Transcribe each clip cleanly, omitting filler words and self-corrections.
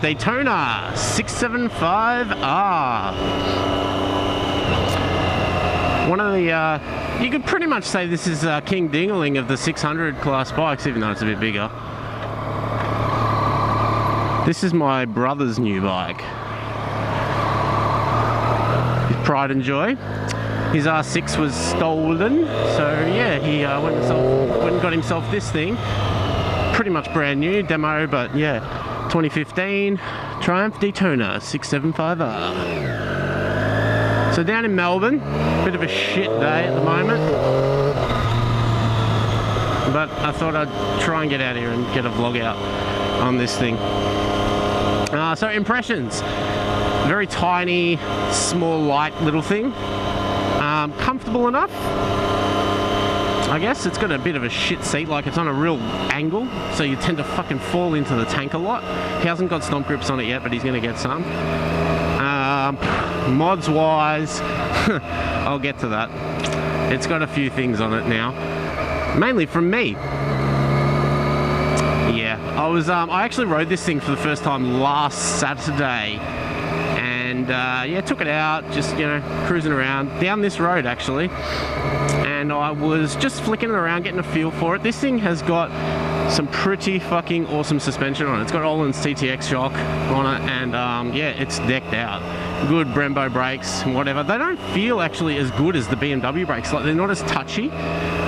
Daytona 675R. One of the, you could pretty much say this is King Dingaling of the 600 class bikes, even though it's a bit bigger. This is my brother's new bike. His pride and joy. His R6 was stolen, so yeah, he went and got himself this thing. Pretty much brand new, demo, but yeah, 2015 Triumph Daytona 675R. So down in Melbourne, bit of a shit day at the moment, but I thought I'd try and get out here and get a vlog out on this thing. So impressions, very tiny, small, light little thing. Comfortable enough, I guess. It's got a bit of a shit seat, like it's on a real angle, so you tend to fucking fall into the tank a lot. He hasn't got stomp grips on it yet, but he's going to get some. Mods wise, I'll get to that. It's got a few things on it now, mainly from me. Yeah, I actually rode this thing for the first time last Saturday. And yeah, took it out, just, you know, cruising around down this road actually, and I was just flicking it around, getting a feel for it. This thing has got some pretty fucking awesome suspension on it. It's got Öhlins TTX shock on it, and yeah, it's decked out. Good Brembo brakes and whatever. They don't feel actually as good as the BMW brakes. Like, they're not as touchy,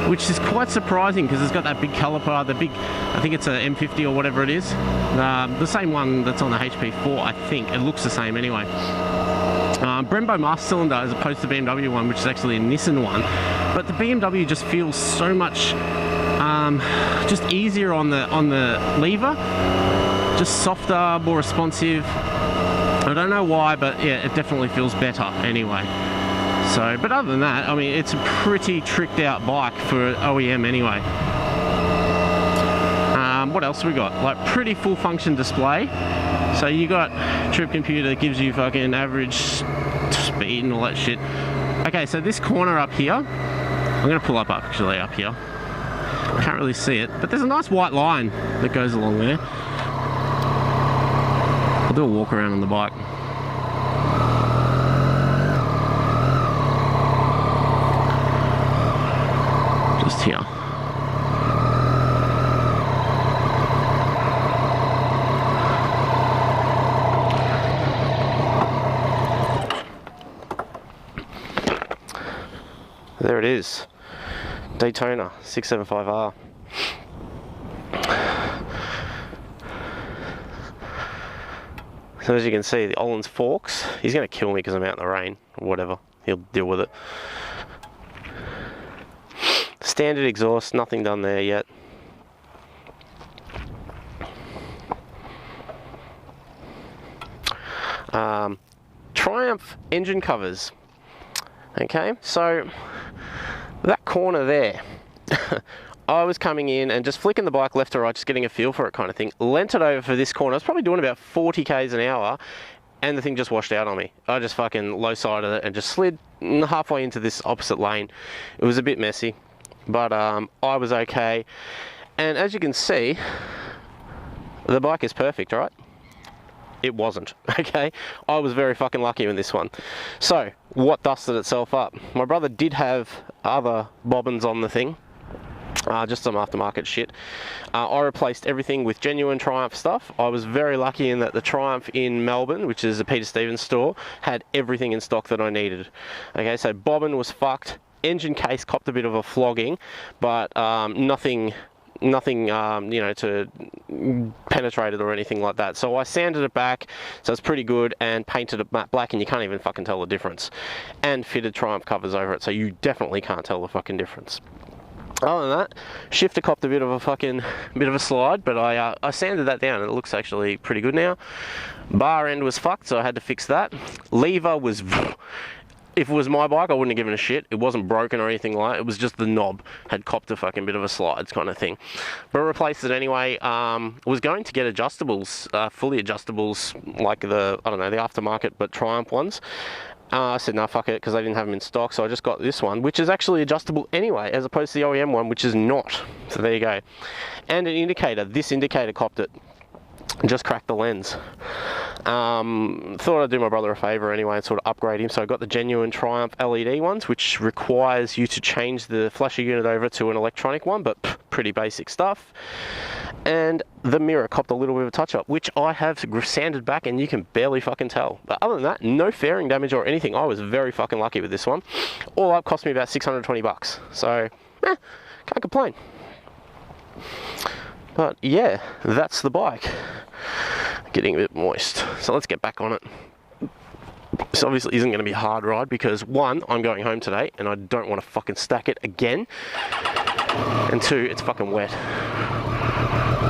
which is quite surprising because it's got that big caliper, the big, I think it's a M50 or whatever it is. The same one that's on the HP4, I think. It looks the same anyway. Brembo master cylinder as opposed to the BMW one, which is actually a Nissan one. But the BMW just feels so much just easier on the lever, just softer, more responsive. I don't know why, but yeah, it definitely feels better anyway. So, but other than that, I mean, it's a pretty tricked out bike for OEM anyway. What else we got? Like, pretty full function display. So you got trip computer that gives you fucking average speed and all that shit. Okay, so this corner up here, I'm gonna pull up actually up here. Can't really see it, but there's a nice white line that goes along there. I'll do a walk around on the bike. Just here. There it is, Daytona 675R. So as you can see, the Öhlins forks, he's going to kill me because I'm out in the rain, or whatever, he'll deal with it. Standard exhaust, nothing done there yet. Triumph engine covers. Okay, so that corner there, I was coming in and just flicking the bike left to right, just getting a feel for it kind of thing. Lent it over for this corner. I was probably doing about 40 k's an hour, and the thing just washed out on me. I just fucking low-sided it and just slid halfway into this opposite lane. It was a bit messy, but I was okay. And as you can see, the bike is perfect, right? It wasn't, okay? I was very fucking lucky with this one. So, what dusted itself up? My brother did have other bobbins on the thing, just some aftermarket shit. I replaced everything with genuine Triumph stuff. I was very lucky in that the Triumph in Melbourne, which is a Peter Stevens store, had everything in stock that I needed. Okay, so bobbin was fucked, engine case copped a bit of a flogging, but nothing you know, to penetrate it or anything like that. So I sanded it back, so it's pretty good, and painted it matte black, and you can't even fucking tell the difference. And fitted Triumph covers over it, so you definitely can't tell the fucking difference. Other than that, shifter copped a bit of a slide, but I sanded that down and it looks actually pretty good now. Bar end was fucked, so I had to fix that. Lever was, if it was my bike, I wouldn't have given a shit. It wasn't broken or anything like it. It was just the knob had copped a fucking bit of a slides kind of thing. But I replaced it anyway. Was going to get adjustables, fully adjustables, like the, I don't know, the aftermarket, but Triumph ones. I said, no, fuck it, because they didn't have them in stock, so I just got this one, which is actually adjustable anyway, as opposed to the OEM one, which is not. So there you go. And an indicator. This indicator copped it. just cracked the lens. Thought I'd do my brother a favour anyway and sort of upgrade him, so I got the genuine Triumph LED ones, which requires you to change the flasher unit over to an electronic one, but pretty basic stuff. And the mirror copped a little bit of a touch-up, which I have sanded back and you can barely fucking tell. But other than that, no fairing damage or anything. I was very fucking lucky with this one. All up cost me about 620 bucks. So, can't complain. But yeah, that's the bike. Getting a bit moist. So let's get back on it. This obviously isn't going to be a hard ride because one, I'm going home today and I don't want to fucking stack it again. And two, it's fucking wet.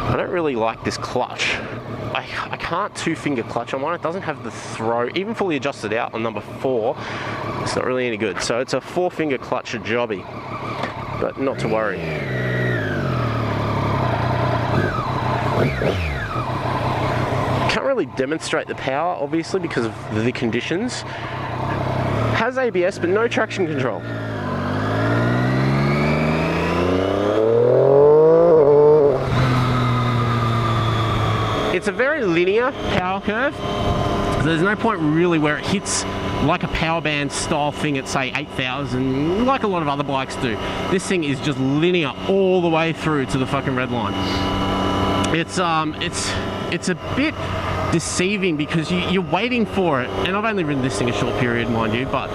I don't really like this clutch. I can't two-finger clutch on one. It doesn't have the throw. Even fully adjusted out on number 4, it's not really any good. So it's a 4-finger clutch jobby, but not to worry. Can't really demonstrate the power, obviously, because of the conditions. Has ABS, but no traction control. It's a very linear power curve. There's no point really where it hits like a power band style thing at say 8,000, like a lot of other bikes do. This thing is just linear all the way through to the fucking red line. It's a bit deceiving because you're waiting for it, and I've only ridden this thing a short period, mind you, but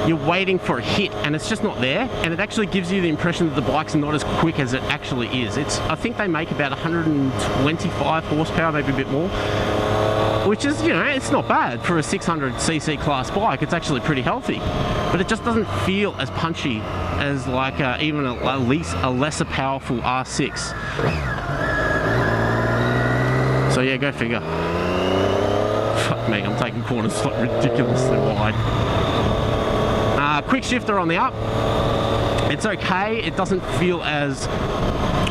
you're waiting for a hit and it's just not there, and it actually gives you the impression that the bike's not as quick as it actually is. I think they make about 125 horsepower, maybe a bit more, which is, you know, it's not bad for a 600cc class bike. It's actually pretty healthy, but it just doesn't feel as punchy as like even at least a lesser powerful R6. So yeah, go figure. Fuck me, I'm taking corners like ridiculously wide. Quick shifter on the up. It's okay. It doesn't feel as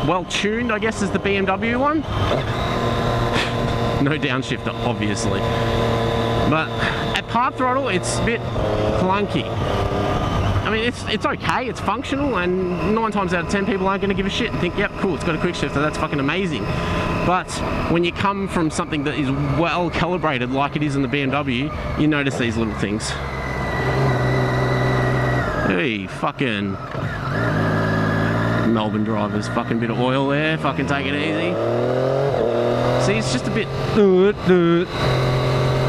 well tuned, I guess, as the BMW one. No downshifter, obviously. But at part throttle, it's a bit clunky. I mean, it's okay, it's functional, and 9 times out of 10 people aren't going to give a shit and think, yep, cool, it's got a quick shifter, that's fucking amazing. But when you come from something that is well calibrated like it is in the BMW, you notice these little things. Hey, fucking Melbourne drivers, fucking bit of oil there, fucking take it easy. See, it's just a bit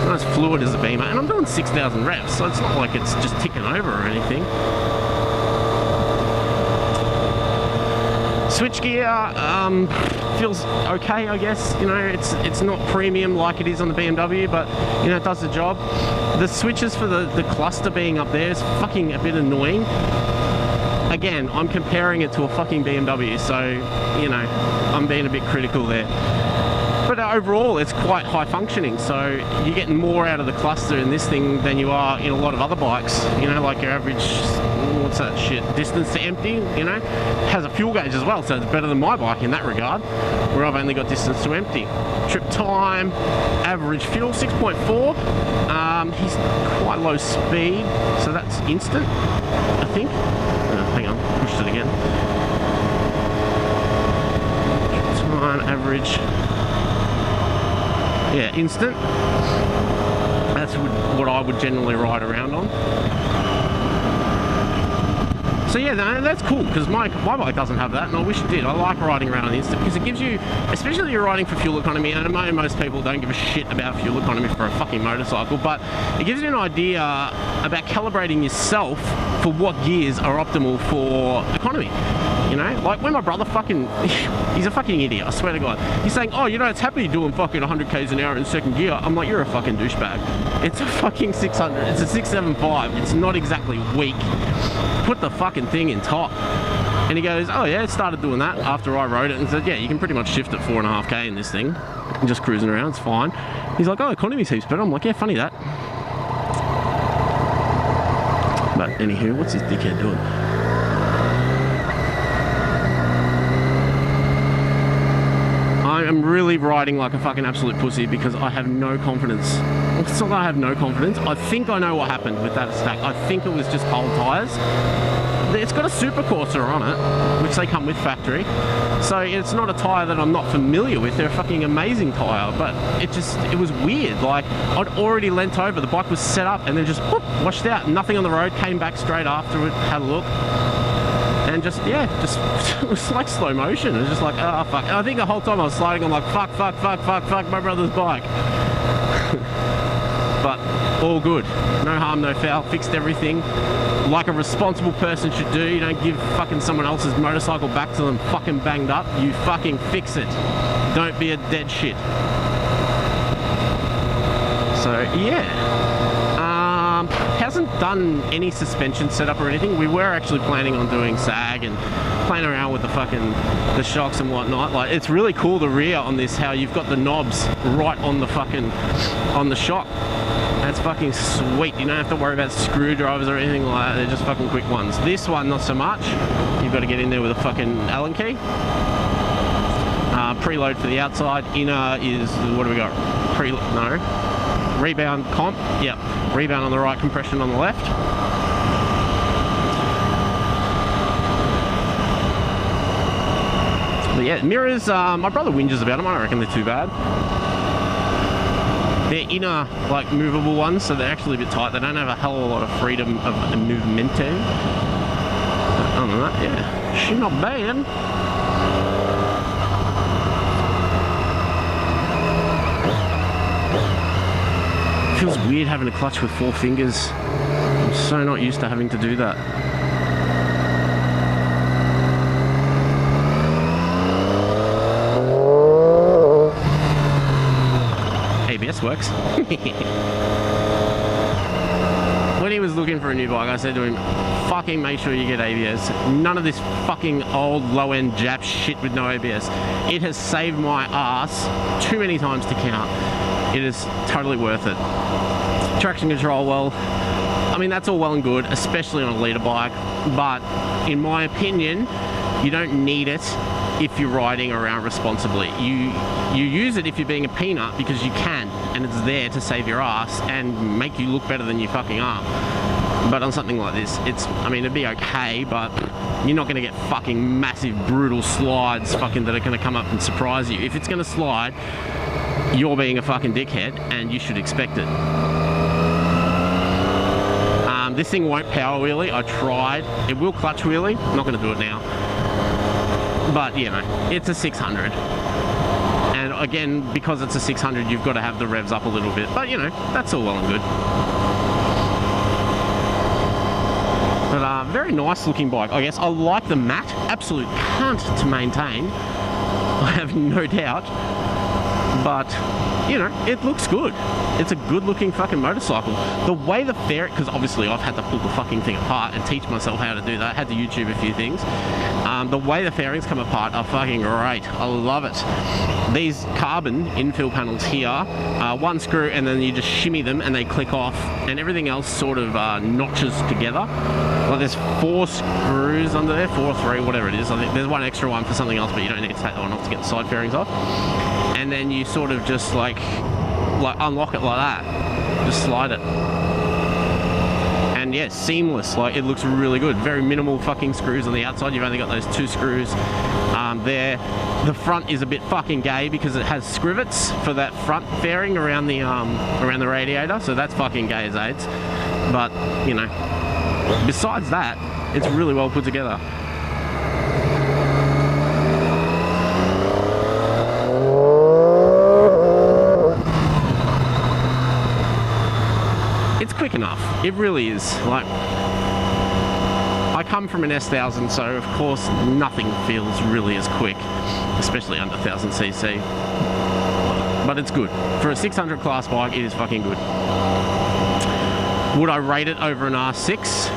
not as fluid as a Beamer, and I'm doing 6,000 reps, so it's not like it's just ticking over or anything. Switch gear feels okay, I guess. You know, it's not premium like it is on the BMW, but you know, it does the job. The switches for the cluster being up there is fucking a bit annoying. Again, I'm comparing it to a fucking BMW, so you know, I'm being a bit critical there. But overall, it's quite high functioning, so you're getting more out of the cluster in this thing than you are in a lot of other bikes. You know, like your average, what's that shit, distance to empty, you know? Has a fuel gauge as well, so it's better than my bike in that regard, where I've only got distance to empty. Trip time, average fuel, 6.4. He's quite low speed, so that's instant, I think. Hang on, pushed it again. Trip time, average. Yeah, instant. That's what I would generally ride around on. So yeah, that's cool, because my bike doesn't have that, and I wish it did. I like riding around on instant, because it gives you, especially if you're riding for fuel economy, and I know most people don't give a shit about fuel economy for a fucking motorcycle, but it gives you an idea about calibrating yourself for what gears are optimal for economy. You know, like when my brother fucking, he's a fucking idiot, I swear to God. He's saying, oh, you know, it's happy doing fucking 100 k's an hour in second gear. I'm like, you're a fucking douchebag. It's a fucking 600, it's a 675. It's not exactly weak. Put the fucking thing in top. And he goes, oh yeah, it started doing that after I rode it, and said, yeah, you can pretty much shift at 4.5k in this thing. I'm just cruising around, it's fine. He's like, oh, economy's heaps better. I'm like, yeah, funny that. But anywho, what's this dickhead doing? I am really really riding like a fucking absolute pussy because I have no confidence. It's not that I have no confidence. I think I know what happened with that stack. I think it was just whole tyres. It's got a super courser on it, which they come with factory. So it's not a tyre that I'm not familiar with. They're a fucking amazing tyre, but it was weird. Like, I'd already leant over, the bike was set up, and then just whoop, washed out. Nothing on the road, came back straight after it, had a look. And just it was like slow motion. It was just like, oh fuck. And I think the whole time I was sliding, I'm like, fuck, my brother's bike. But all good. No harm, no foul. Fixed everything. Like a responsible person should do. You don't give fucking someone else's motorcycle back to them fucking banged up. You fucking fix it. Don't be a dead shit. So, yeah. Hasn't done any suspension setup or anything. We were actually planning on doing sag and playing around with the shocks and whatnot. Like, it's really cool, the rear on this, how you've got the knobs right on the shock. That's fucking sweet. You don't have to worry about screwdrivers or anything like that. They're just fucking quick ones. This one, not so much. You've got to get in there with a fucking Allen key. Preload for the outside. Inner is, what do we got? Rebound comp. Yep. Rebound on the right, compression on the left. But yeah, mirrors, my brother whinges about them. I don't reckon they're too bad. They're inner, like, movable ones, so they're actually a bit tight. They don't have a hell of a lot of freedom of movement. Other than that, yeah, she's not bad. Feels weird having a clutch with 4 fingers. I'm so not used to having to do that. ABS works. When he was looking for a new bike, I said to him, fucking make sure you get ABS. None of this fucking old low-end Jap shit with no ABS. It has saved my ass too many times to count. It is totally worth it. Traction control, well, I mean, that's all well and good, especially on a leader bike, but in my opinion, you don't need it if you're riding around responsibly. You use it if you're being a peanut because you can, and it's there to save your ass and make you look better than you fucking are. But on something like this, I mean, it'd be okay, but you're not going to get fucking massive, brutal slides fucking that are going to come up and surprise you. If it's going to slide, you're being a fucking dickhead, and you should expect it. This thing won't power wheelie. I tried. It will clutch wheelie. I'm not going to do it now. But, you know, it's a 600. And again, because it's a 600, you've got to have the revs up a little bit. But, you know, that's all well and good. But very nice looking bike, I guess. I like the mat. Absolute cunt to maintain. I have no doubt. But, you know, it looks good. It's a good looking fucking motorcycle. The way the fairing, because obviously I've had to pull the fucking thing apart and teach myself how to do that. I had to YouTube a few things. The way the fairings come apart are fucking great. I love it. These carbon infill panels here, one screw and then you just shimmy them and they click off, and everything else sort of notches together. Like there's 4 screws under there, 4 or 3, whatever it is. I think there's one extra one for something else, but you don't need to take that one off to get the side fairings off. And then you sort of just like unlock it like that, just slide it, and yeah, seamless. Like, it looks really good. Very minimal fucking screws on the outside. You've only got those 2 screws there. The front is a bit fucking gay because it has scrivets for that front fairing around the radiator, so that's fucking gay as AIDS. But you know, besides that, it's really well put together. It's quick enough. It really is. Like, I come from an S1000, so of course nothing feels really as quick, especially under 1000cc. But it's good. For a 600 class bike, it is fucking good. Would I rate it over an R6?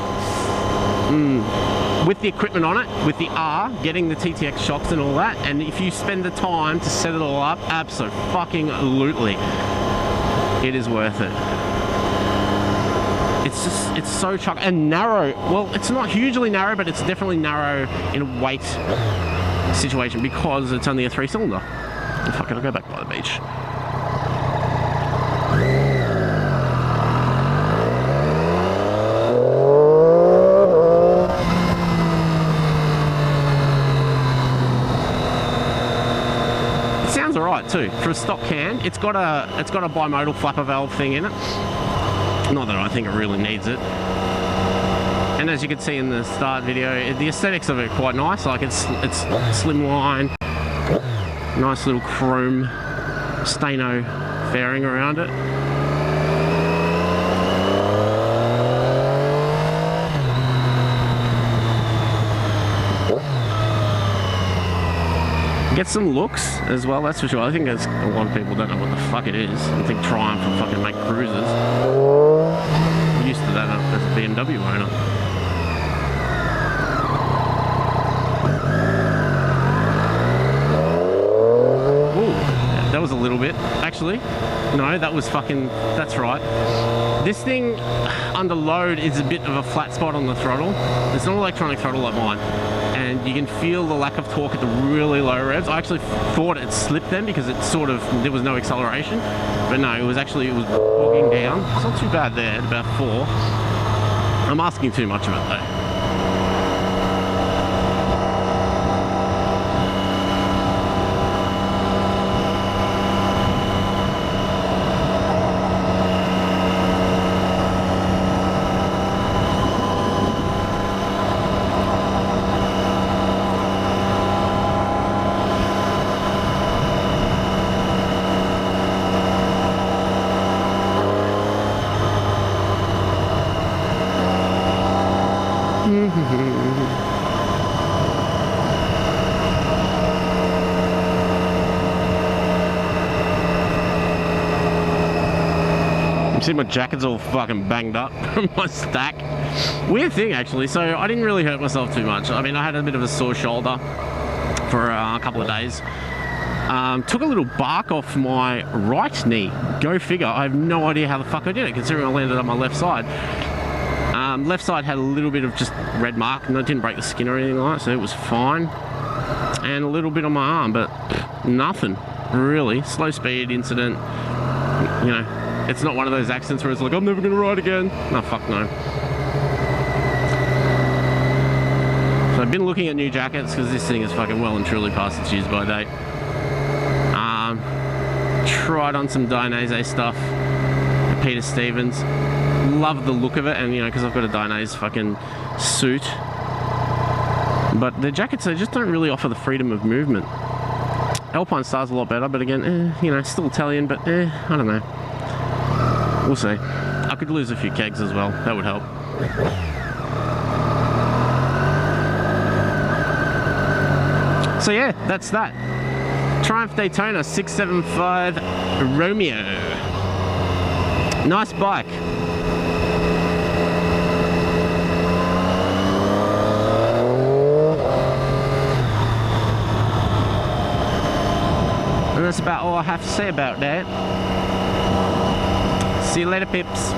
With the equipment on it, with the R, getting the TTX shocks and all that, and if you spend the time to set it all up, absolutely, it is worth it. It's so chuck and narrow. Well, it's not hugely narrow, but it's definitely narrow in a weight situation because it's only a 3-cylinder. Fuck it, I'll go back by the beach. It sounds alright too. For a stock can, it's got a bimodal flapper valve thing in it. Not that I think it really needs it. And as you can see in the start video, the aesthetics of it are quite nice. Like it's slimline, nice little chrome Steno fairing around it. Get some looks as well, that's for sure. I think there's a lot of people don't know what the fuck it is. I think Triumph will fucking make cruisers. I'm used to that as a BMW owner. That was a little bit, actually. No, that was fucking, that's right. This thing under load is a bit of a flat spot on the throttle. It's not an electronic throttle like mine. And you can feel the lack of torque at the really low revs. I actually thought it slipped then because it sort of, there was no acceleration. But no, it was bogging down. It's not too bad there, at about 4. I'm asking too much of it though. You see my jacket's all fucking banged up from my stack. Weird thing actually, so I didn't really hurt myself too much. I mean, I had a bit of a sore shoulder for a couple of days. Took a little bark off my right knee. Go figure. I have no idea how the fuck I did it, considering I landed on my left side. Left side had a little bit of just red mark, and I didn't break the skin or anything like that, so it was fine. And a little bit on my arm, but nothing really. Slow speed incident. You know, it's not one of those accidents where it's like, I'm never gonna ride again. No, fuck no. So I've been looking at new jackets because this thing is fucking well and truly past its use by date. Tried on some Dainese stuff. Peter Stevens. Love the look of it, and you know, because I've got a Dainese fucking suit. But the jackets, they just don't really offer the freedom of movement. Alpine Star's a lot better, but again, you know, still Italian, but I don't know. We'll see. I could lose a few kegs as well. That would help. So yeah, that's that. Triumph Daytona 675 Romeo. Nice bike. And that's about all I have to say about that. See you later, pips.